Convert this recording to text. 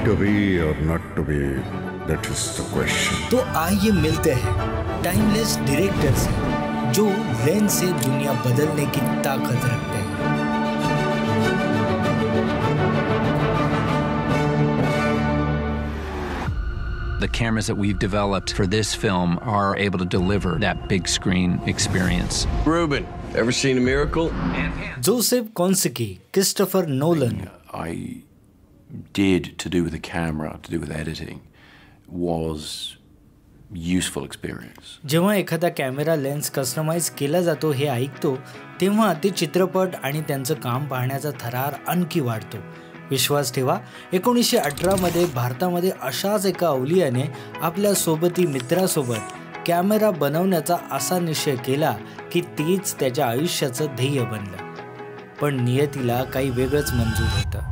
to be or not to be, that is the question. तो आइए मिलते हैं टाइमलेस डायरेक्टर से जो लेंस से दुनिया बदलने की ताकत रखते हैं। The cameras that we've developed for this film are able to deliver that big screen experience. Ruben, ever seen a miracle? Joseph Kosinski, Christopher Nolan. I did to do with the camera, to do with editing, was useful experience. जेव्हा एखादा camera lens customise केला जातो हे ऐकतो तेव्हा ते चित्रपट आणि त्यांचं काम पाहण्याचा थरार आणखी वाढतो. विश्वास ठेवा 1918 मध्ये भारतामध्ये अशाच एका अवलियाने आपल्या सोबती मित्रासोबत कॅमेरा बनवण्याचा असा निश्चय केला की तेच त्याच्या आयुष्याचं ध्येय बनलं. पण नियतीला काही वेगळंच मंजूर होतं.